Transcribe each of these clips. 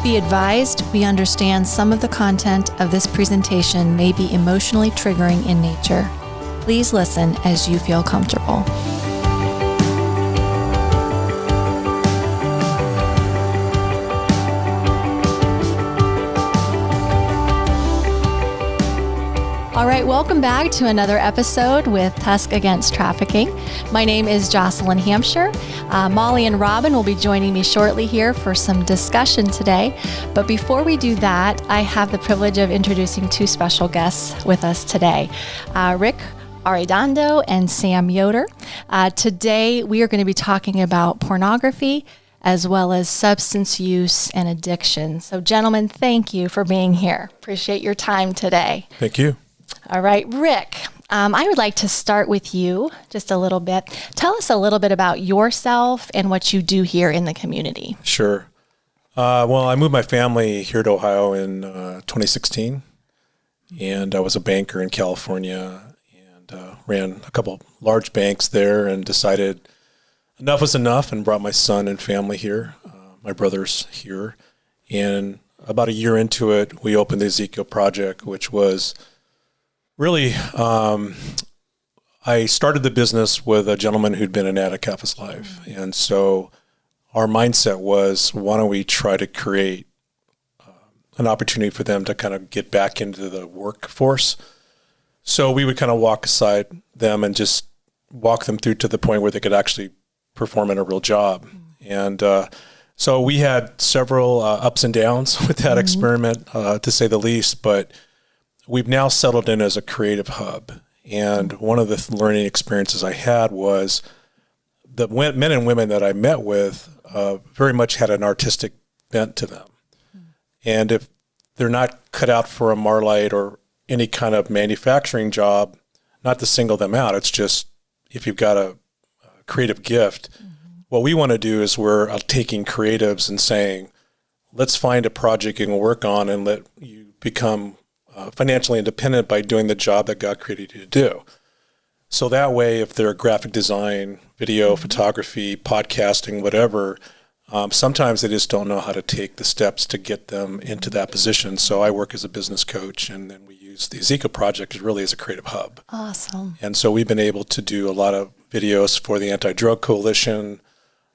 Be advised, we understand some of the content of this presentation may be emotionally triggering in nature. Please listen as you feel comfortable. All right, welcome back to another episode with Tusc Against Trafficking. My name is Jocelyn Hampshire. Molly and Robin will be joining me shortly here for some discussion today. But before we do that, I have the privilege of introducing two special guests with us today, Rick Arredondo and Sam Yoder. Today, we are going to be talking about pornography as well as substance use and addiction. So, gentlemen, thank you for being here. Appreciate your time today. Thank you. All right, Rick, I would like to start with you just a little bit. Tell us a little bit about yourself and what you do here in the community. Sure. Well, I moved my family here to Ohio in 2016, and I was a banker in California and ran a couple large banks there and decided enough was enough and brought my son and family here, my brother's here. And about a year into it, we opened the Ezekiel Project, which was really, I started the business with a gentleman who'd been an addict half his life. And so our mindset was, why don't we try to create an opportunity for them to kind of get back into the workforce? So we would kind of walk aside them and just walk them through to the point where they could actually perform in a real job. And so we had several ups and downs with that experiment, to say the least, but we've now settled in as a creative hub. And one of the learning experiences I had was the men and women that I met with very much had an artistic bent to them. And if they're not cut out for a Marlite or any kind of manufacturing job, not to single them out, it's just if you've got a creative gift, what we want to do is we're taking creatives and saying, let's find a project you can work on and let you become financially independent by doing the job that God created you to do. So that way, if they're graphic design, video, photography, podcasting, whatever, sometimes they just don't know how to take the steps to get them into that position. So I work as a business coach, and then we use the Ezekiel Project really as a creative hub. Awesome. And so we've been able to do a lot of videos for the Anti-Drug Coalition,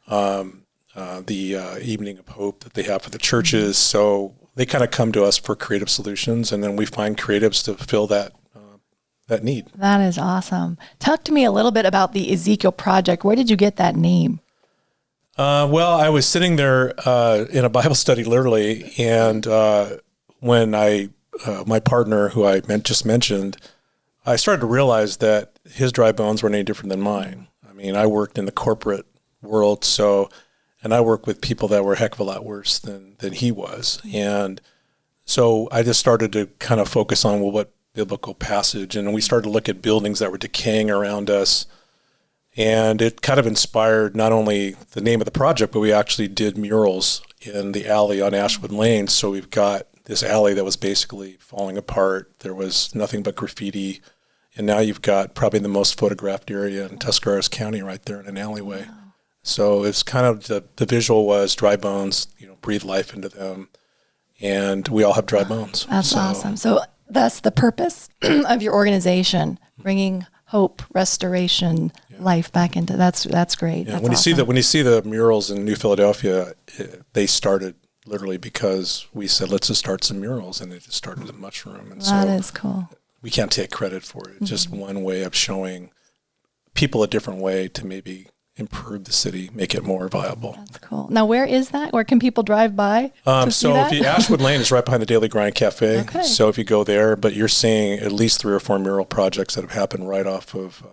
the Evening of Hope that they have for the churches. So they kind of come to us for creative solutions, and then we find creatives to fill that need. That is awesome. Talk to me a little bit about the Ezekiel Project. Where did you get that name? Well, I was sitting there in a Bible study, literally, and when my partner, who I just mentioned, I started to realize that his dry bones weren't any different than mine. I mean, I worked in the corporate world, and I work with people that were a heck of a lot worse than he was. And so I just started to kind of focus on, well, what biblical passage? And we started to look at buildings that were decaying around us. And it kind of inspired not only the name of the project, but we actually did murals in the alley on Ashwood Lane. So we've got this alley that was basically falling apart. There was nothing but graffiti. And now you've got probably the most photographed area in Tuscarawas County right there in an alleyway. Wow. So it's kind of the visual was dry bones, breathe life into them. And we all have dry bones. That's awesome. So that's the purpose of your organization, bringing hope, restoration, life back into that's great. Yeah. That's when awesome. you see the murals in New Philadelphia, they started literally because we said, let's just start some murals, and it just started to mushroom. And that is cool. We can't take credit for it. It's just one way of showing people a different way to maybe improve the city, make it more viable. That's cool. Now, where is that? Where can people drive by to see that? Ashwood Lane is right behind the Daily Grind Cafe. Okay. So if you go there, but you're seeing at least 3 or 4 mural projects that have happened right off of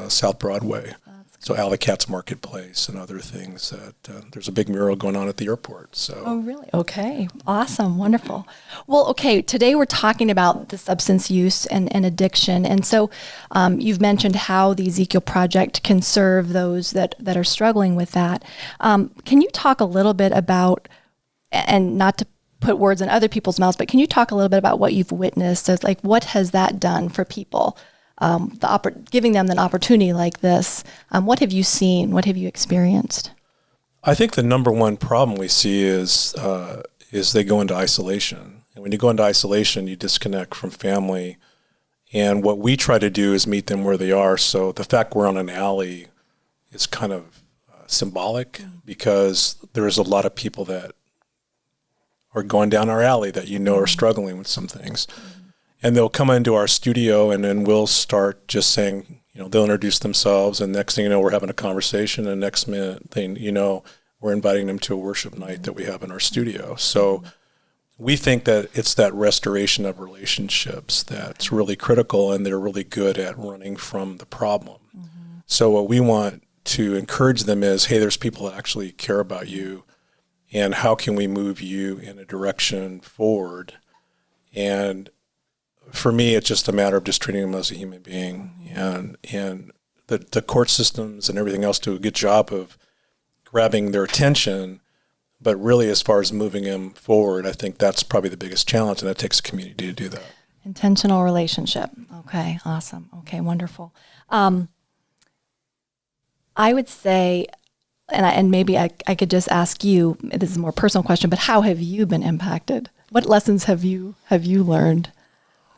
South Broadway. So Alley Cat's Marketplace and other things. There's a big mural going on at the airport. So. Oh, really? Okay. Awesome. Wonderful. Well, okay. Today we're talking about the substance use and addiction. And so you've mentioned how the Ezekiel Project can serve those that are struggling with that. Can you talk a little bit about, and not to put words in other people's mouths, but can you talk a little bit about what you've witnessed? So, like, what has that done for people? Giving them an opportunity like this. What have you seen? What have you experienced? I think the number one problem we see is is they go into isolation. And when you go into isolation, you disconnect from family. And what we try to do is meet them where they are. So the fact we're on an alley is kind of symbolic, because there's a lot of people that are going down our alley that are struggling with some things. And they'll come into our studio, and then we'll start just saying, they'll introduce themselves, and next thing you know, we're having a conversation, and next minute, we're inviting them to a worship night that we have in our studio. So we think that it's that restoration of relationships that's really critical, and they're really good at running from the problem. So what we want to encourage them is, hey, there's people that actually care about you, and how can we move you in a direction forward? And for me, it's just a matter of just treating them as a human being, and the court systems and everything else do a good job of grabbing their attention. But really, as far as moving them forward, I think that's probably the biggest challenge, and it takes a community to do that. Intentional relationship. Okay, awesome. Okay, wonderful. I would say, and maybe I could just ask you, this is a more personal question, but how have you been impacted? What lessons have you learned?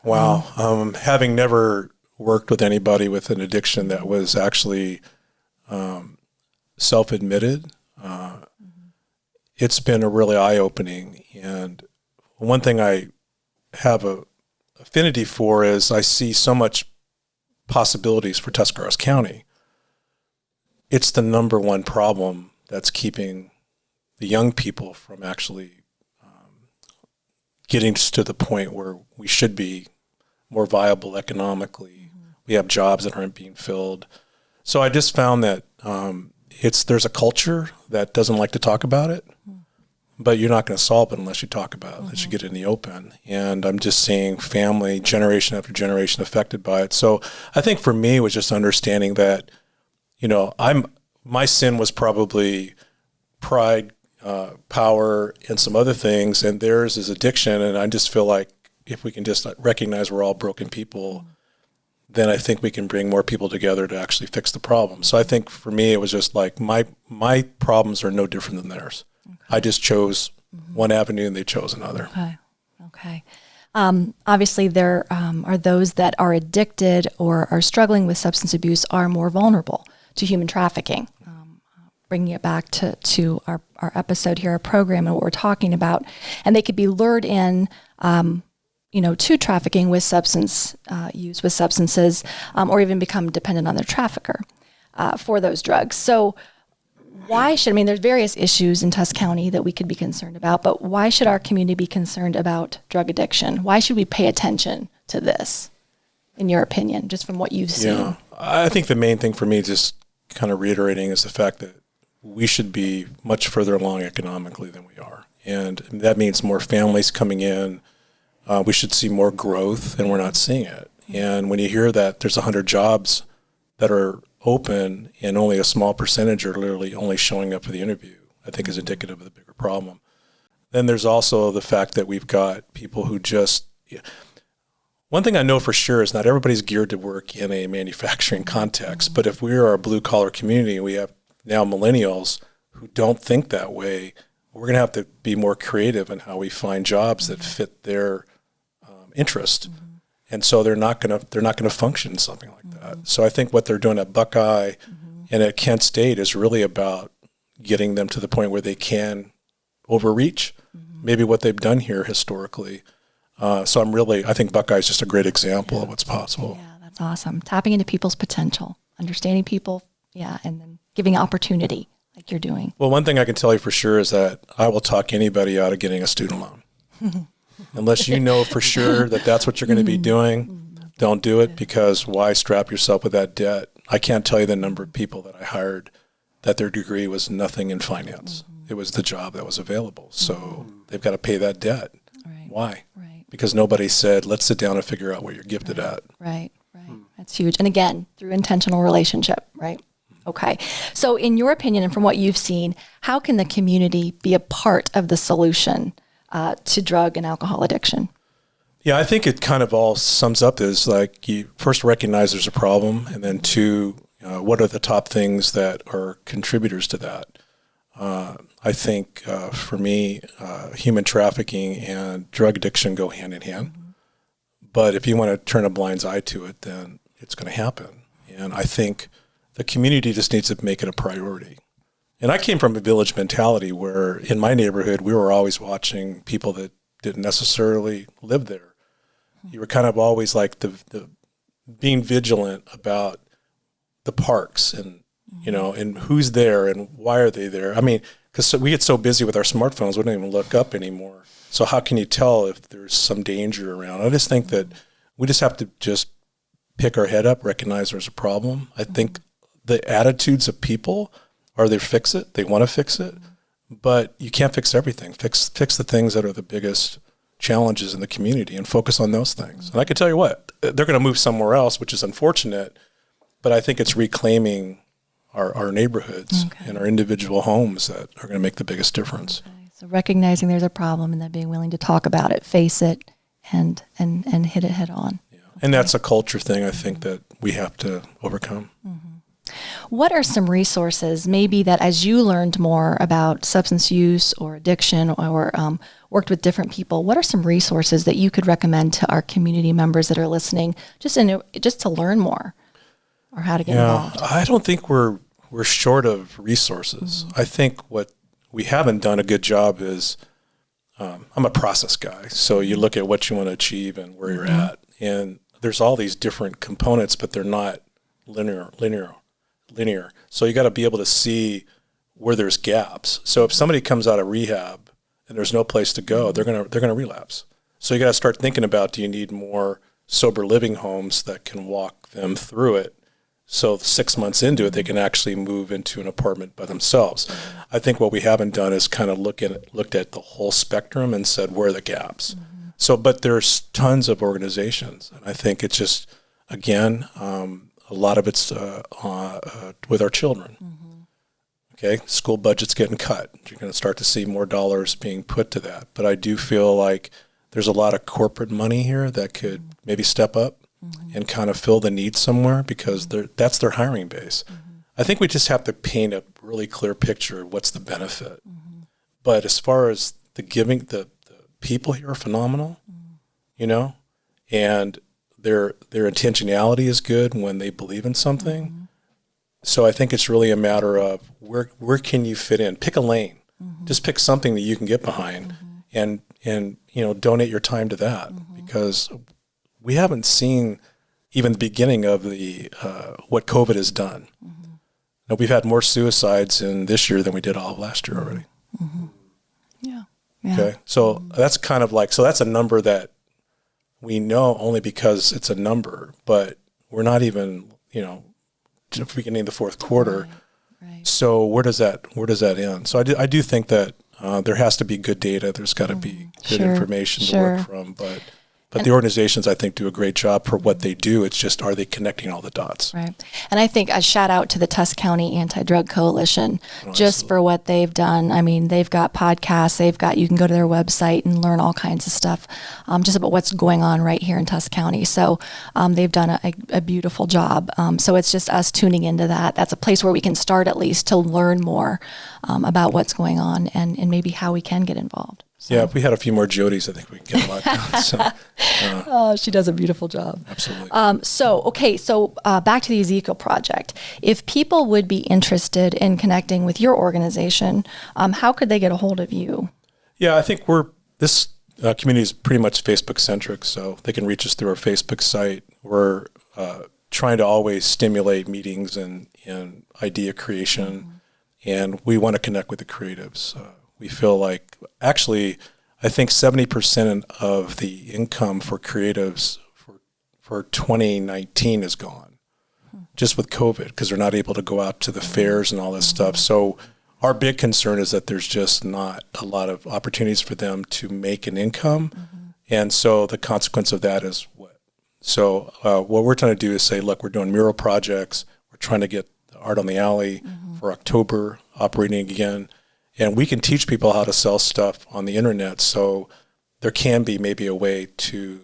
Wow. Having never worked with anybody with an addiction that was actually self-admitted, it's been a really eye-opening. And one thing I have a affinity for is I see so much possibilities for Tuscarawas County. It's the number one problem that's keeping the young people from actually getting to the point where we should be more viable economically. We have jobs that aren't being filled. So I just found that there's a culture that doesn't like to talk about it, but you're not going to solve it unless you talk about it, unless you get it in the open. And I'm just seeing family, generation after generation, affected by it. So I think for me, it was just understanding that, my sin was probably pride, power, and some other things, and theirs is addiction. And I just feel like if we can just recognize we're all broken people, then I think we can bring more people together to actually fix the problem. So I think for me, it was just like my problems are no different than theirs. Okay. I just chose one avenue, and they chose another. Okay. Obviously, there are those that are addicted or are struggling with substance abuse are more vulnerable to human trafficking. Bringing it back to our episode here, our program, and what we're talking about. And they could be lured in, to trafficking with substance use with substances, or even become dependent on their trafficker for those drugs. So there's various issues in Tusc County that we could be concerned about, but why should our community be concerned about drug addiction? Why should we pay attention to this, in your opinion, just from what you've seen? Yeah, I think the main thing for me, just kind of reiterating, is the fact that we should be much further along economically than we are. And that means more families coming in. We should see more growth, and we're not seeing it. And when you hear that there's 100 jobs that are open and only a small percentage are literally only showing up for the interview, I think is indicative of the bigger problem. Then there's also the fact that we've got people who one thing I know for sure is not everybody's geared to work in a manufacturing context, but if we are a blue-collar community, we have now millennials who don't think that way. We're going to have to be more creative in how we find jobs that fit their interest, and so they're not going to function in something like that. So I think what they're doing at Buckeye and at Kent State is really about getting them to the point where they can overreach, maybe what they've done here historically. So I think Buckeye is just a great example of what's possible. Yeah, that's awesome. Tapping into people's potential, understanding people, and then giving opportunity like you're doing. Well, one thing I can tell you for sure is that I will talk anybody out of getting a student loan. Unless you know for sure that that's what you're going to be doing, don't do it, because why strap yourself with that debt? I can't tell you the number of people that I hired that their degree was nothing in finance. It was the job that was available. So they've got to pay that debt. Right. Why? Right. Because nobody said, let's sit down and figure out what you're gifted at. Right. That's huge. And again, through intentional relationship, right? Okay. So in your opinion, and from what you've seen, how can the community be a part of the solution to drug and alcohol addiction? Yeah, I think it kind of all sums up as like you first recognize there's a problem, and then two, what are the top things that are contributors to that? I think for me, human trafficking and drug addiction go hand in hand. But if you want to turn a blind eye to it, then it's going to happen. And I think the community just needs to make it a priority. And I came from a village mentality where in my neighborhood, we were always watching people that didn't necessarily live there. You were kind of always like the being vigilant about the parks and, you know, and who's there and why are they there? I mean, because we get so busy with our smartphones, we don't even look up anymore. So how can you tell if there's some danger around? I just think that we just have to just pick our head up, recognize there's a problem. I think the attitudes of people are they fix it, they want to fix it, but you can't fix everything. Fix the things that are the biggest challenges in the community and focus on those things. And I can tell you what, they're going to move somewhere else, which is unfortunate, but I think it's reclaiming our neighborhoods and our individual homes that are going to make the biggest difference. Okay. So recognizing there's a problem and then being willing to talk about it, face it, and hit it head on. Yeah. And that's a culture thing I think that we have to overcome. What are some resources, maybe that as you learned more about substance use or addiction or worked with different people, what are some resources that you could recommend to our community members that are listening just to learn more or how to get involved? I don't think we're short of resources. I think what we haven't done a good job is, I'm a process guy. So you look at what you want to achieve and where you're at. And there's all these different components, but they're not linear. So you got to be able to see where there's gaps. So if somebody comes out of rehab and there's no place to go, they're gonna relapse. So you got to start thinking about, do you need more sober living homes that can walk them through it? So 6 months into it, they can actually move into an apartment by themselves. I think what we haven't done is kind of looked at the whole spectrum and said, where are the gaps? So, but there's tons of organizations. And I think it's just, again, a lot of it's with our children. Okay, school budget's getting cut. You're going to start to see more dollars being put to that. But I do feel like there's a lot of corporate money here that could maybe step up and kind of fill the need somewhere, because that's their hiring base. I think we just have to paint a really clear picture of what's the benefit. But as far as the giving, the people here are phenomenal, you know, and their intentionality is good when they believe in something. So I think it's really a matter of where can you fit in? Pick a lane. Just pick something that you can get behind and you know, donate your time to that, because we haven't seen even the beginning of the what COVID has done. Now, we've had more suicides in this year than we did all of last year already. Yeah. Okay, so that's kind of like, so that's a number that we know only because it's a number, but we're not even, you know, the beginning of the fourth quarter. Right. So where does that end? So I do think that there has to be good data. There's got to be good information to work from, but the organizations, I think, do a great job for what they do. It's just, are they connecting all the dots? Right. And I think a shout out to the Tusc County Anti-Drug Coalition just for what they've done. I mean, they've got podcasts, you can go to their website and learn all kinds of stuff just about what's going on right here in Tusc County. So they've done a beautiful job. So it's just us tuning into that. That's a place where we can start at least to learn more about what's going on and maybe how we can get involved. So. Yeah, if we had a few more Jodys, I think we can get a lot done. So, she does a beautiful job. Absolutely. So back to the Ezekiel Project. If people would be interested in connecting with your organization, how could they get a hold of you? Yeah, I think this community is pretty much Facebook centric, so they can reach us through our Facebook site. We're trying to always stimulate meetings and idea creation, and we want to connect with the creatives. We feel like, actually, I think 70% of the income for creatives for 2019 is gone, just with COVID, because they're not able to go out to the fairs and all this stuff. So our big concern is that there's just not a lot of opportunities for them to make an income. And so the consequence of that is what? So what we're trying to do is say, look, we're doing mural projects. We're trying to get Art on the Alley for October operating again. And we can teach people how to sell stuff on the internet, so there can be maybe a way to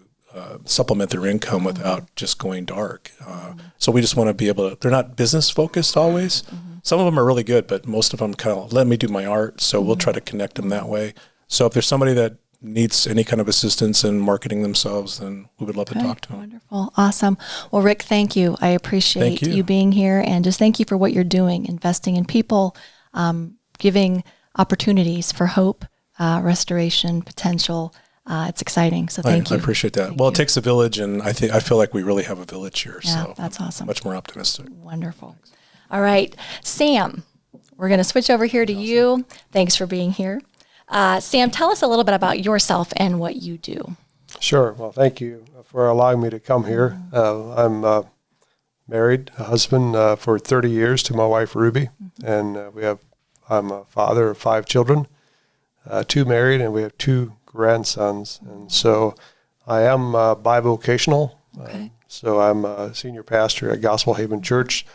supplement their income without just going dark. So we just want to be able to, they're not business focused always, Some of them are really good, but most of them kind of let me do my art. So we'll try to connect them that way. So if there's somebody that needs any kind of assistance in marketing themselves, then we would love to talk to them. Wonderful. Awesome. Well, Rick, thank you. I appreciate you being here, and just thank you for what you're doing, investing in people, giving opportunities for hope, restoration, potential. It's exciting. So thank you. I appreciate that. Well, it takes a village, and I feel like we really have a village here. Yeah, so that's awesome. Much more optimistic. Wonderful. Thanks. All right, Sam, we're going to switch over here to you. Thanks for being here. Sam, tell us a little bit about yourself and what you do. Sure. Well, thank you for allowing me to come here. I'm married, a husband for 30 years to my wife, Ruby, and I'm a father of 5 children, 2 married, and we have 2 grandsons. And so I am bivocational. So I'm a senior pastor at Gospel Haven Church,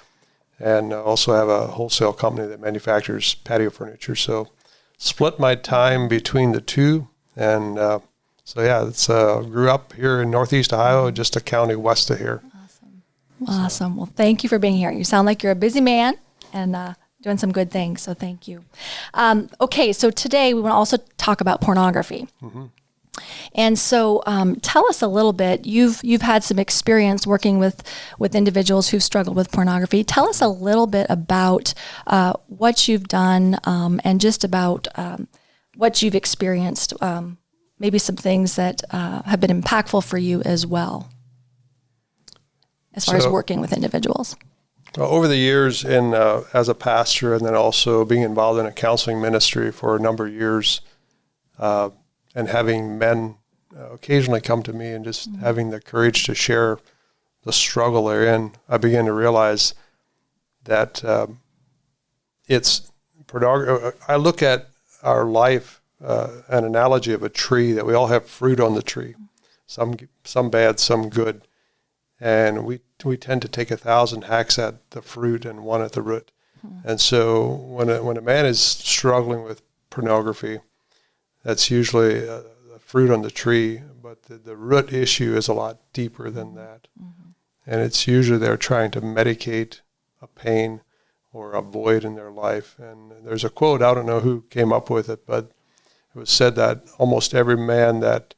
and also have a wholesale company that manufactures patio furniture. So split my time between the 2, and grew up here in Northeast Ohio, just a county west of here. Awesome. Well, thank you for being here. You sound like you're a busy man and doing some good things, so thank you. Okay, so today we want to also talk about pornography. And so tell us a little bit. You've had some experience working with individuals who've struggled with pornography. Tell us a little bit about what you've done and just about what you've experienced, maybe some things that have been impactful for you as well, as far as working with individuals. Over the years, as a pastor, and then also being involved in a counseling ministry for a number of years, and having men occasionally come to me and just having the courage to share the struggle they're in, I began to realize that it's pornography. I look at our life, an analogy of a tree, that we all have fruit on the tree, some bad, some good, and we tend to take 1,000 hacks at the fruit and 1 at the root. And so when a man is struggling with pornography, that's usually the fruit on the tree, but the root issue is a lot deeper than that. And it's usually they're trying to medicate a pain or a void in their life. And there's a quote, I don't know who came up with it, but it was said that almost every man that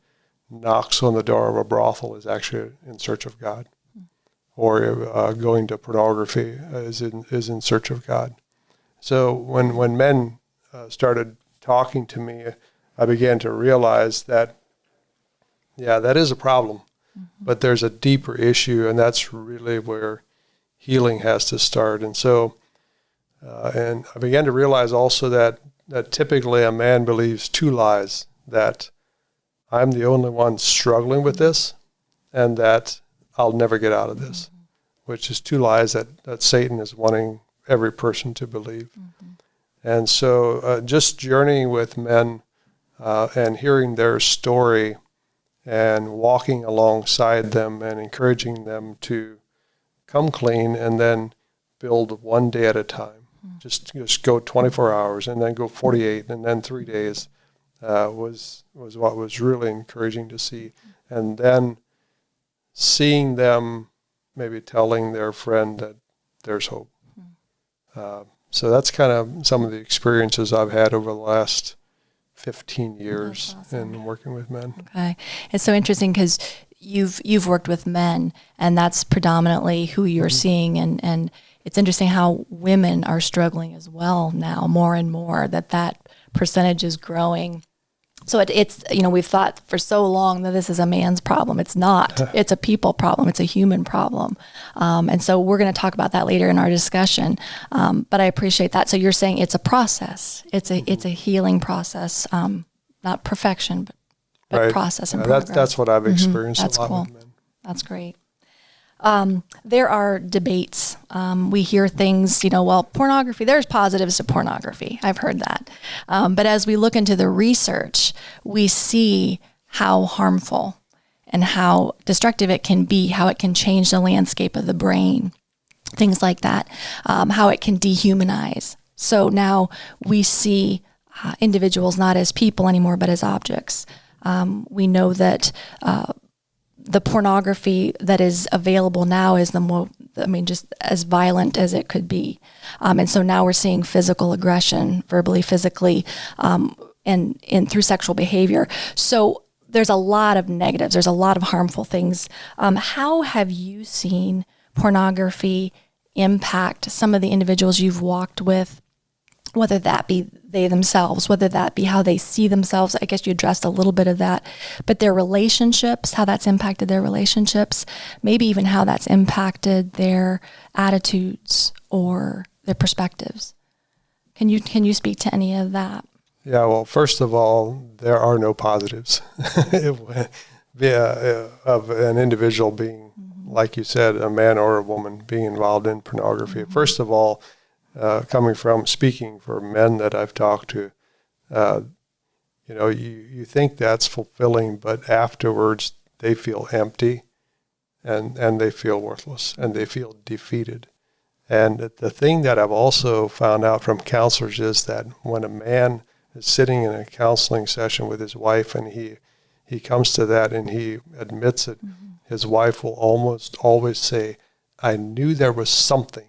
knocks on the door of a brothel is actually in search of God, or going to pornography is in search of God. So when men started talking to me, I began to realize that, that is a problem, but there's a deeper issue, and that's really where healing has to start. And so, and I began to realize also that typically a man believes 2 lies, that I'm the only one struggling with this, and that I'll never get out of this, which is 2 lies that Satan is wanting every person to believe. And so just journeying with men, and hearing their story and walking alongside them and encouraging them to come clean and then build 1 day at a time. Just go 24 hours and then go 48 and then 3 days was what was really encouraging to see. And then seeing them maybe telling their friend that there's hope. So that's kind of some of the experiences I've had over the last 15 years in working with men. Okay. It's so interesting because you've worked with men, and that's predominantly who you're seeing, and it's interesting how women are struggling as well now, more and more, that percentage is growing. So it's we've thought for so long that this is a man's problem. It's not. It's a people problem. It's a human problem. And so we're going to talk about that later in our discussion. But I appreciate that. So you're saying it's a process. It's a healing process, not perfection, but right. Process and progress. That's what I've experienced That's a lot cool. with men. That's great. There are debates. We hear things, pornography, there's positives to pornography. I've heard that. But as we look into the research, we see how harmful and how destructive it can be, how it can change the landscape of the brain, things like that, how it can dehumanize. So now we see individuals not as people anymore, but as objects. We know that the pornography that is available now is just as violent as it could be. And so now we're seeing physical aggression, verbally, physically, and through sexual behavior. So there's a lot of negatives. There's a lot of harmful things. How have you seen pornography impact some of the individuals you've walked with, whether that be they themselves, whether that be how they see themselves? I guess you addressed a little bit of that, but their relationships, how that's impacted their relationships, maybe even how that's impacted their attitudes or their perspectives. Can you speak to any of that? Yeah, well, first of all, there are no positives of an individual being, like you said, a man or a woman being involved in pornography. Mm-hmm. First of all, speaking for men that I've talked to, you think that's fulfilling, but afterwards they feel empty and they feel worthless and they feel defeated. And the thing that I've also found out from counselors is that when a man is sitting in a counseling session with his wife and he comes to that and he admits it, his wife will almost always say, I knew there was something,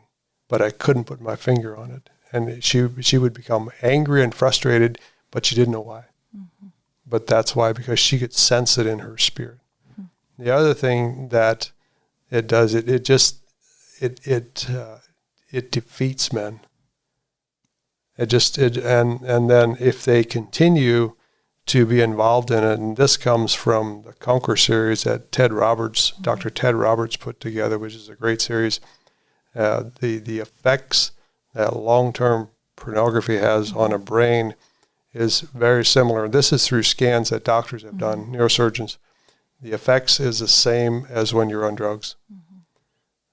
but I couldn't put my finger on it. And she would become angry and frustrated, but she didn't know why. Mm-hmm. But that's why, because she could sense it in her spirit. Mm-hmm. The other thing that it does, it defeats men. And then if they continue to be involved in it, and this comes from the Conquer series that Dr. Ted Roberts put together, which is a great series. The effects that long-term pornography has on a brain is very similar. This is through scans that doctors have done, neurosurgeons. The effects is the same as when you're on drugs. Mm-hmm.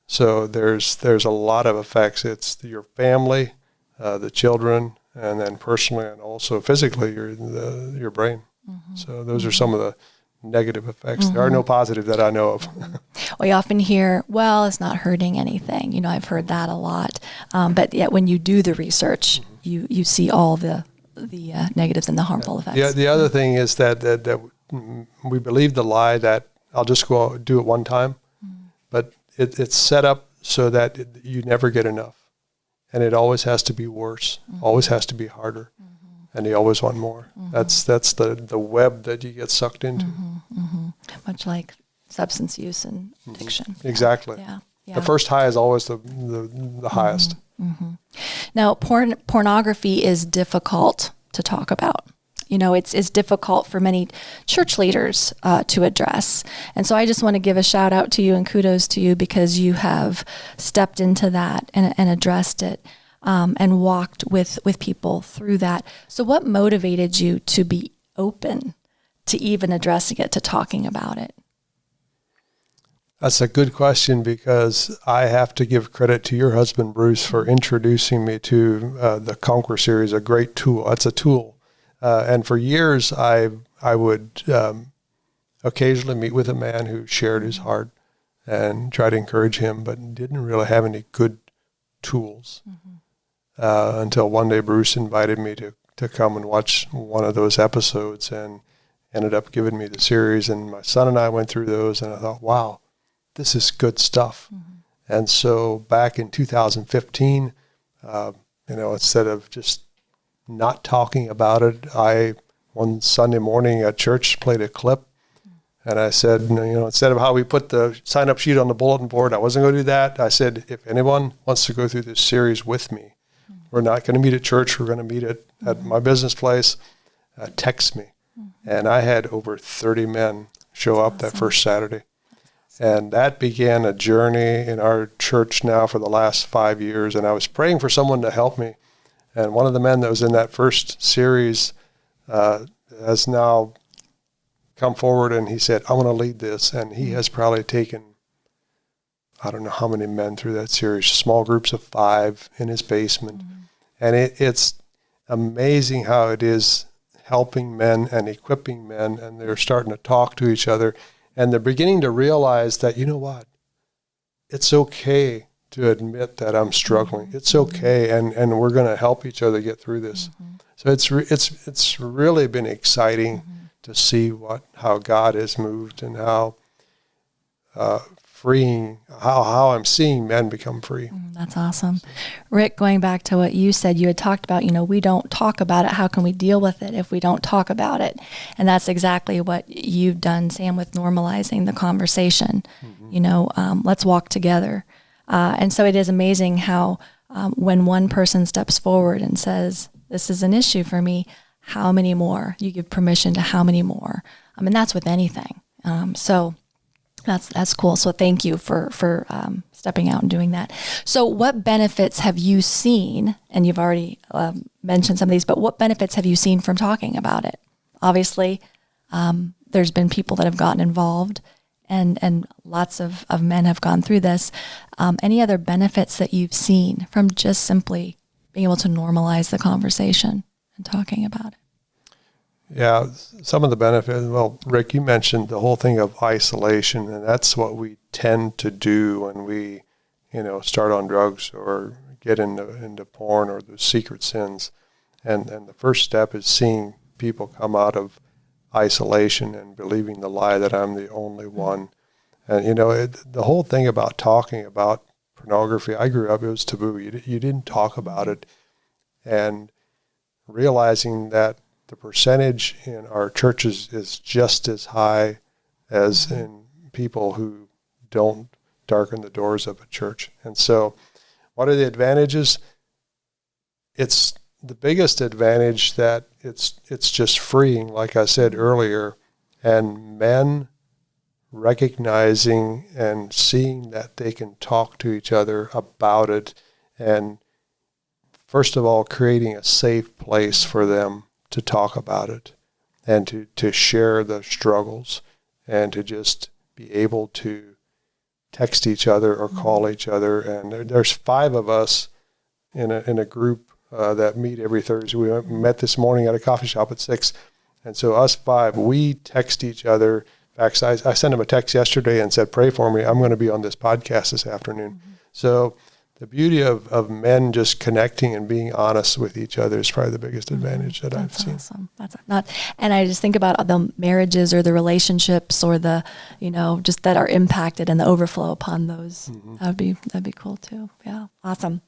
So there's a lot of effects. It's your family, the children, and then personally and also physically your brain. Mm-hmm. So those are some of the negative effects. Mm-hmm. There are no positive that I know of. We often hear, well, it's not hurting anything. I've heard that a lot. But yet when you do the research, you see all the negatives and the harmful effects. Yeah. The other thing is that we believe the lie that I'll just go out, do it one time, but it's set up so that you never get enough. And it always has to be worse, always has to be harder. And you always want more. Mm-hmm. That's the web that you get sucked into. Mm-hmm. Mm-hmm. Much like substance use and addiction. Exactly. Yeah. The first high is always the highest. Mm-hmm. Now, pornography is difficult to talk about. It's difficult for many church leaders to address. And so I just want to give a shout out to you and kudos to you because you have stepped into that and addressed it. And walked with people through that. So what motivated you to be open to even addressing it, to talking about it? That's a good question because I have to give credit to your husband, Bruce, for introducing me to the Conquer series, a great tool. It's a tool. And for years, I would occasionally meet with a man who shared his heart and try to encourage him, but didn't really have any good tools. Mm-hmm. Until one day Bruce invited me to come and watch one of those episodes and ended up giving me the series. And my son and I went through those and I thought, wow, this is good stuff. Mm-hmm. And so back in 2015, instead of just not talking about it, one Sunday morning at church played a clip. And I said, instead of how we put the sign-up sheet on the bulletin board, I wasn't going to do that. I said, if anyone wants to go through this series with me, we're not going to meet at church. We're going to meet at my business place. Text me. Mm-hmm. And I had over 30 men show up that first Saturday. And that began a journey in our church now for the last 5 years. And I was praying for someone to help me. And one of the men that was in that first series has now come forward and he said, I want to lead this. And he has probably taken, I don't know how many men through that series, small groups of 5 in his basement. Mm-hmm. And it's amazing how it is helping men and equipping men, and they're starting to talk to each other, and they're beginning to realize that, you know what, it's okay to admit that I'm struggling. It's okay, and we're going to help each other get through this. Mm-hmm. So it's really been exciting to see how God has moved and how freeing, how I'm seeing men become free. That's awesome. Rick, going back to what you said, you had talked about, we don't talk about it. How can we deal with it if we don't talk about it? And that's exactly what you've done, Sam, with normalizing the conversation. Let's walk together. And so it is amazing how when one person steps forward and says, this is an issue for me, how many more? You give permission to how many more? And that's with anything. So that's cool. So thank you for stepping out and doing that. So what benefits have you seen? And you've already mentioned some of these, but what benefits have you seen from talking about it? Obviously, there's been people that have gotten involved, and lots of men have gone through this. Any other benefits that you've seen from just simply being able to normalize the conversation and talking about it? Yeah, some of the benefits, well, Rick, you mentioned the whole thing of isolation, and that's what we tend to do when we, start on drugs or get into porn or the secret sins. And the first step is seeing people come out of isolation and believing the lie that I'm the only one. And, the whole thing about talking about pornography, I grew up, it was taboo. You didn't talk about it. And realizing that the percentage in our churches is just as high as in people who don't darken the doors of a church. And so what are the advantages? It's the biggest advantage that it's just freeing, like I said earlier, and men recognizing and seeing that they can talk to each other about it, and first of all, creating a safe place for them to talk about it and to share the struggles and to just be able to text each other or call each other. And there's 5 of us in a group that meet every Thursday. We met this morning at a coffee shop at 6. And so us 5, we text each other. In fact, I sent him a text yesterday and said, pray for me. I'm going to be on this podcast this afternoon. So the beauty of men just connecting and being honest with each other is probably the biggest advantage that I've seen. Awesome. That's not, and I just think about the marriages or the relationships or the, just that are impacted and the overflow upon those. That'd be cool too. Yeah. Awesome.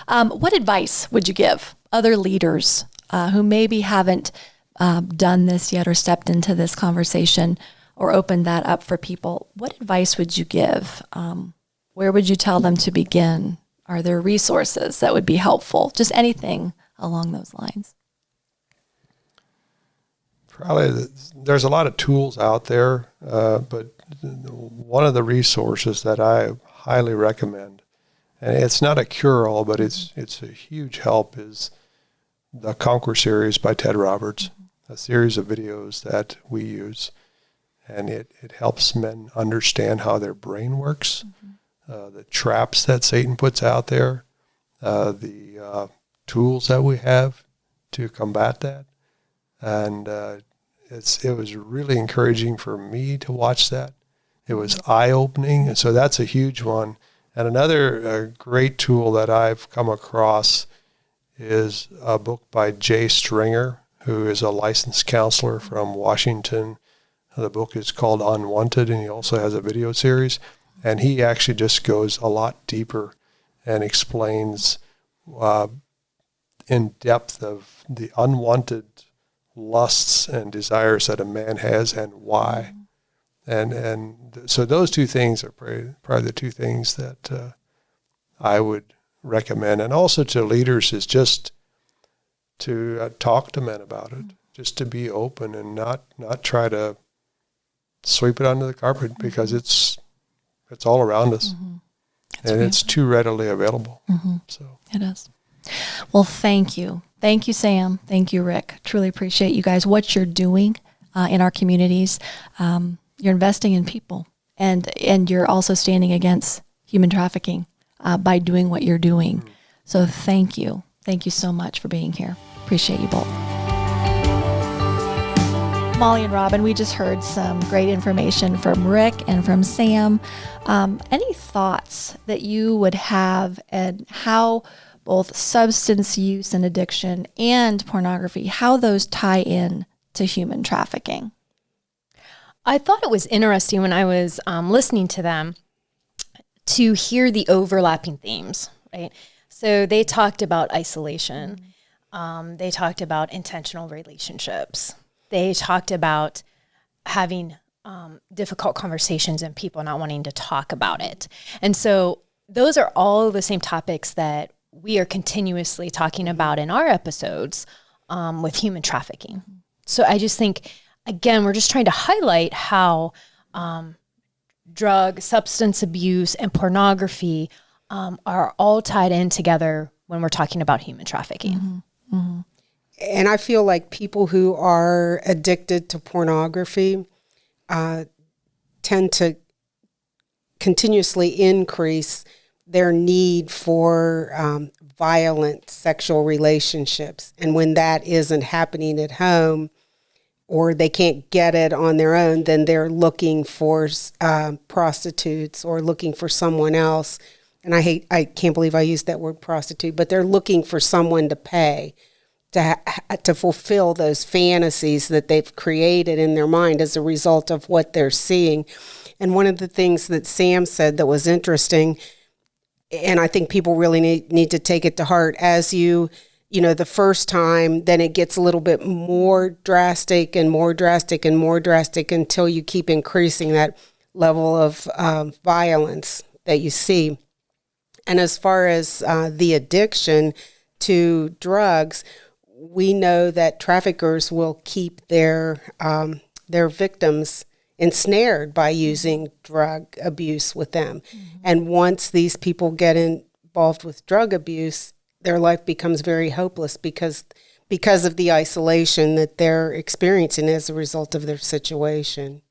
What advice would you give other leaders who maybe haven't done this yet or stepped into this conversation or opened that up for people? What advice would you give? Where would you tell them to begin? Are there resources that would be helpful? Just anything along those lines. Probably there's a lot of tools out there, but one of the resources that I highly recommend, and it's not a cure-all, but it's a huge help, is the Conquer series by Ted Roberts, a series of videos that we use. And it helps men understand how their brain works, the traps that Satan puts out there, the tools that we have to combat that. And it was really encouraging for me to watch that. It was eye-opening, and so that's a huge one. And another great tool that I've come across is a book by Jay Stringer, who is a licensed counselor from Washington. The book is called Unwanted, and he also has a video series. And he actually just goes a lot deeper and explains in depth of the unwanted lusts and desires that a man has and why. And so those 2 things are probably the 2 things that I would recommend. And also to leaders is just to talk to men about it, just to be open and not try to sweep it under the carpet, because it's all around us, and it's too readily available. So it is. Well, thank you. Thank you, Sam. Thank you, Rick. Truly appreciate you guys, what you're doing in our communities. You're investing in people, and you're also standing against human trafficking by doing what you're doing. So thank you. Thank you so much for being here. Appreciate you both. Molly and Robin, we just heard some great information from Rick and from Sam. Any thoughts that you would have and how both substance use and addiction and pornography, how those tie in to human trafficking? I thought it was interesting when I was listening to them to hear the overlapping themes, right? So they talked about isolation. They talked about intentional relationships. They talked about having difficult conversations and people not wanting to talk about it. And so those are all the same topics that we are continuously talking about in our episodes with human trafficking. So I just think, again, we're just trying to highlight how drug, substance abuse, and pornography are all tied in together when we're talking about human trafficking. And I feel like people who are addicted to pornography tend to continuously increase their need for violent sexual relationships. And when that isn't happening at home, or they can't get it on their own, then they're looking for prostitutes or looking for someone else. And I can't believe I used that word prostitute, but they're looking for someone to pay to fulfill those fantasies that they've created in their mind as a result of what they're seeing. And one of the things that Sam said that was interesting, and I think people really need to take it to heart, as you know, the first time, then it gets a little bit more drastic and more drastic and more drastic until you keep increasing that level of violence that you see. And as far as the addiction to drugs, we know that traffickers will keep their victims ensnared by using drug abuse with them. And once these people get involved with drug abuse, their life becomes very hopeless because of the isolation that they're experiencing as a result of their situation.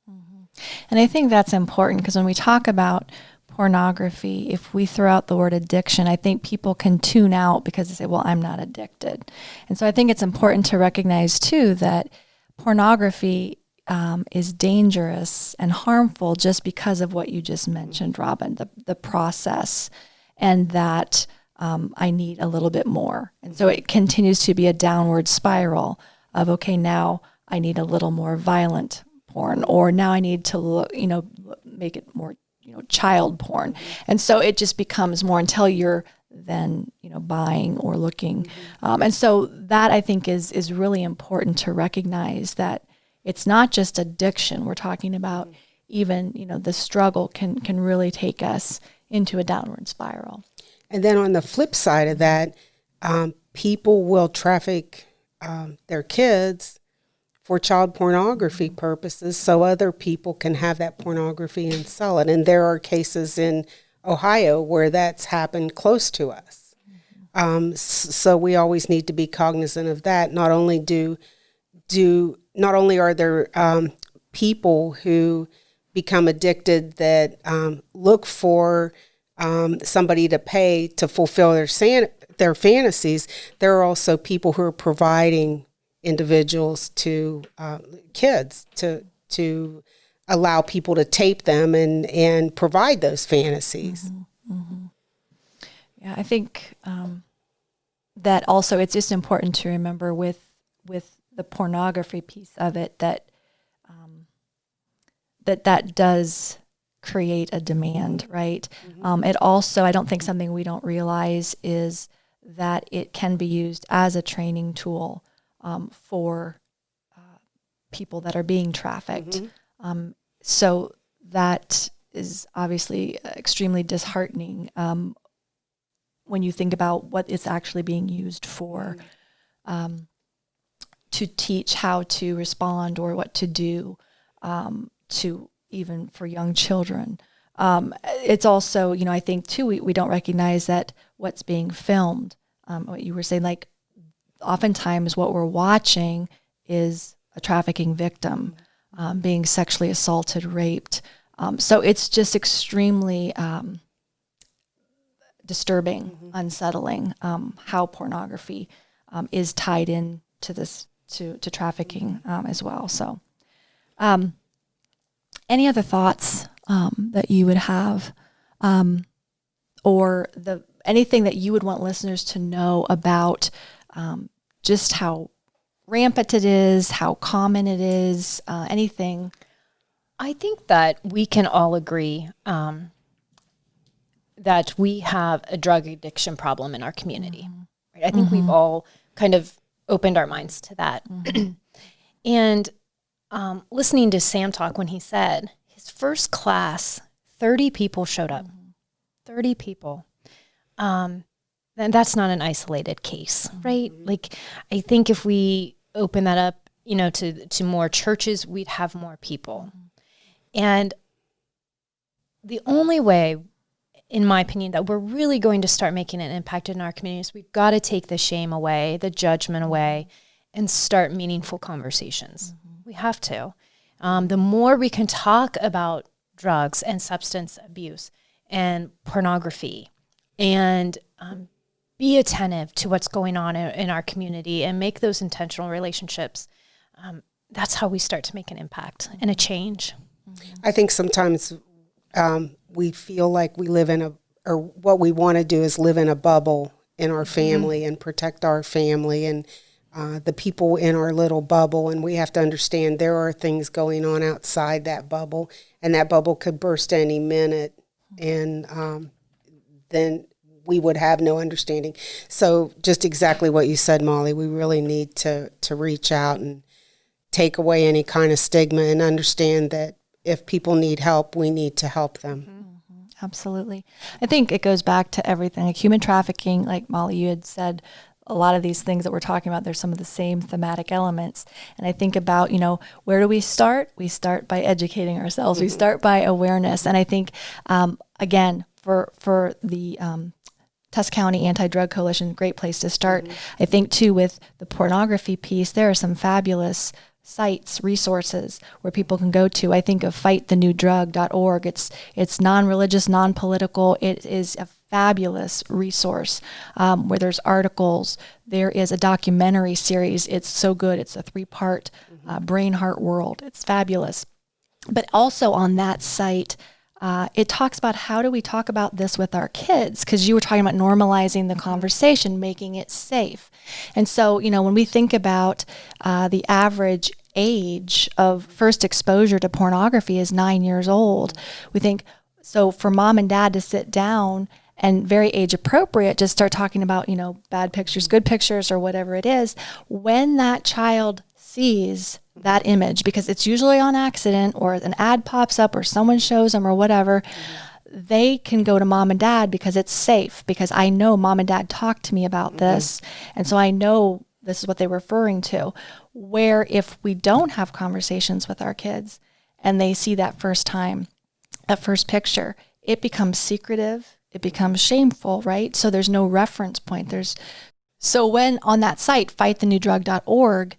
And I think that's important because when we talk about pornography, if we throw out the word addiction, I think people can tune out because they say, well, I'm not addicted. And so I think it's important to recognize too that pornography is dangerous and harmful just because of what you just mentioned, Robin, the process, and that I need a little bit more. And so it continues to be a downward spiral of, okay, now I need a little more violent porn, or now I need to look, make it more, child porn. And so it just becomes more until you're then, buying or looking. And so that I think is really important to recognize that it's not just addiction. We're talking about even, the struggle can really take us into a downward spiral. And then on the flip side of that, people will traffic their kids for child pornography purposes so other people can have that pornography and sell it. And there are cases in Ohio where that's happened close to us. So we always need to be cognizant of that. Not only are there people who become addicted that look for somebody to pay to fulfill their fantasies, there are also people who are providing individuals to kids to allow people to tape them and provide those fantasies. Yeah, I think that also it's just important to remember with the pornography piece of it that that does create a demand, right? It also, I don't think something we don't realize is that it can be used as a training tool for people that are being trafficked. So that is obviously extremely disheartening when you think about what it's actually being used for, to teach how to respond or what to do, to even for young children. It's also, I think too, we don't recognize that what's being filmed, what you were saying, like oftentimes what we're watching is a trafficking victim being sexually assaulted, raped. So it's just extremely disturbing, unsettling, how pornography is tied in to this, to trafficking as well. So any other thoughts that you would have, or anything that you would want listeners to know about just how rampant it is, how common it is, anything? I think that we can all agree that we have a drug addiction problem in our community. Right? I think we've all kind of opened our minds to that. And listening to Sam talk when he said his first class, 30 people showed up. 30 people. And that's not an isolated case, right? Like, I think if we open that up, you know, to more churches, we'd have more people. And the only way, in my opinion, that we're really going to start making an impact in our communities, we've got to take the shame away, the judgment away, and start meaningful conversations. We have to. The more we can talk about drugs and substance abuse and pornography and be attentive to what's going on in our community and make those intentional relationships, that's how we start to make an impact and a change. I think sometimes we feel like we live in or what we want to do is live in a bubble in our family and protect our family and the people in our little bubble. And we have to understand there are things going on outside that bubble, and that bubble could burst any minute. And then we would have no understanding. So just exactly what you said, Molly, we really need to reach out and take away any kind of stigma and understand that if people need help, we need to help them. Absolutely. I think it goes back to everything, like human trafficking, like Molly, you had said, a lot of these things that we're talking about, there's some of the same thematic elements. And I think about, you know, where do we start? We start by educating ourselves. We start by awareness. And I think, again, for the Tusc County Anti-Drug Coalition, great place to start. I think, too, with the pornography piece, there are some fabulous sites, resources where people can go to. I think of fightthenewdrug.org. It's non-religious, non-political. It is a fabulous resource where there's articles. There is a documentary series. It's so good. It's a 3-part Brain, Heart, World. It's fabulous. But also on that site, it talks about how do we talk about this with our kids, because you were talking about normalizing the conversation, making it safe. And so, you know, when we think about the average age of first exposure to pornography is 9 years old, we think, so for mom and dad to sit down and very age appropriate, just start talking about, you know, bad pictures, good pictures, or whatever it is, when that child sees that image, because it's usually on accident or an ad pops up or someone shows them or whatever, they can go to mom and dad because it's safe, because I know mom and dad talked to me about this. And so I know this is what they're referring to. Where if we don't have conversations with our kids and they see that first time, that first picture, it becomes secretive, it becomes shameful, right? So there's no reference point. So when on that site, fightthenewdrug.org,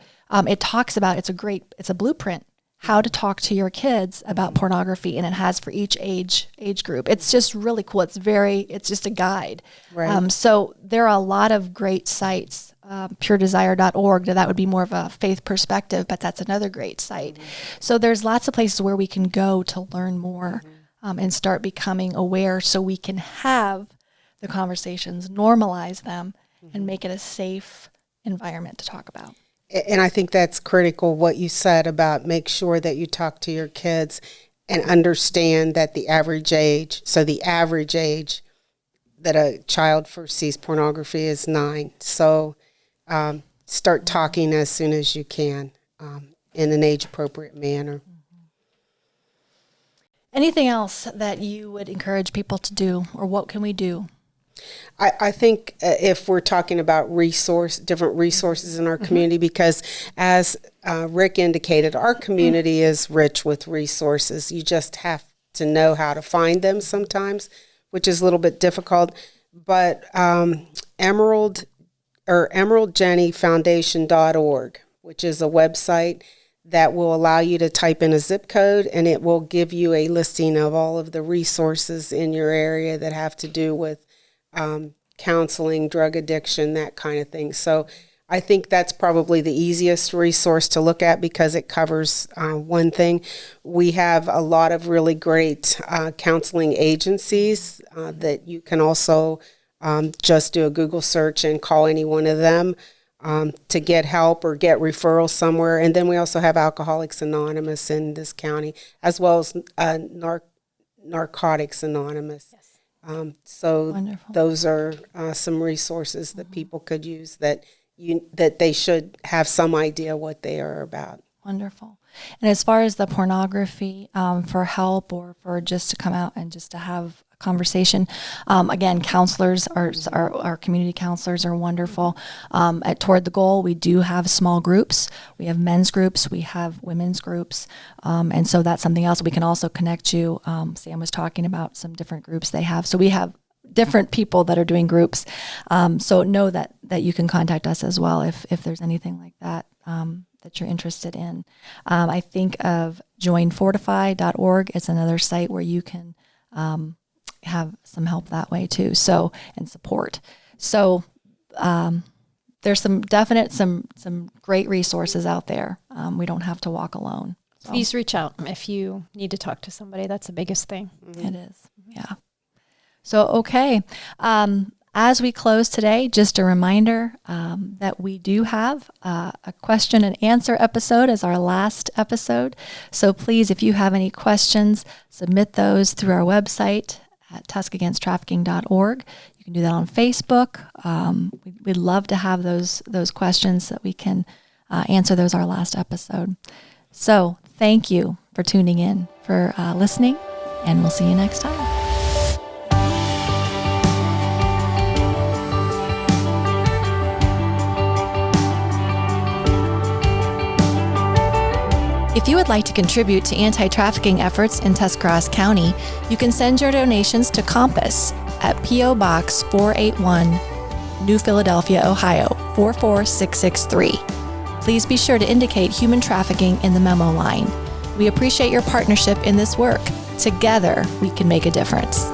it talks about, it's a blueprint, how to talk to your kids about pornography, and it has for each age group. It's just really cool. It's just a guide. Right. So there are a lot of great sites. puredesire.org, that would be more of a faith perspective, but that's another great site. So there's lots of places where we can go to learn more and start becoming aware, so we can have the conversations, normalize them, and make it a safe environment to talk about. And I think that's critical, what you said about make sure that you talk to your kids and understand that the average age that a child first sees pornography is 9. So start talking as soon as you can in an age-appropriate manner. Anything else that you would encourage people to do, or what can we do? I think if we're talking about different resources in our community, because as Rick indicated, our community is rich with resources. You just have to know how to find them sometimes, which is a little bit difficult. But emeraldjennyfoundation.org, which is a website that will allow you to type in a zip code, and it will give you a listing of all of the resources in your area that have to do with counseling, drug addiction, that kind of thing. So I think that's probably the easiest resource to look at, because it covers one thing. We have a lot of really great counseling agencies that you can also just do a Google search and call any one of them to get help or get referrals somewhere. And then we also have Alcoholics Anonymous in this county, as well as Narcotics Anonymous. Yes. So Wonderful. those are some resources that people could use that they should have some idea what they are about. Wonderful. And as far as the pornography, for help or for just to come out and just to have a conversation, again, counselors, our community counselors are wonderful. At Toward the Goal, we do have small groups. We have men's groups, we have women's groups. And so that's something else. We can also connect you. Sam was talking about some different groups they have. So we have different people that are doing groups. So know that you can contact us as well if there's anything like that. That you're interested in. I think of joinfortify.org. It's another site where you can have some help that way too. So, and support. So there's some great resources out there. We don't have to walk alone. So. Please reach out if you need to talk to somebody. That's the biggest thing. It is. Yeah. So, okay. As we close today, just a reminder that we do have a question and answer episode as our last episode. So please, if you have any questions, submit those through our website at tuscagainsttrafficking.org. You can do that on Facebook. We'd love to have those questions that we can answer those our last episode. So thank you for tuning in, for listening, and we'll see you next time. If you would like to contribute to anti-trafficking efforts in Tuscarawas County, you can send your donations to Compass at P.O. Box 481, New Philadelphia, Ohio 44663. Please be sure to indicate human trafficking in the memo line. We appreciate your partnership in this work. Together, we can make a difference.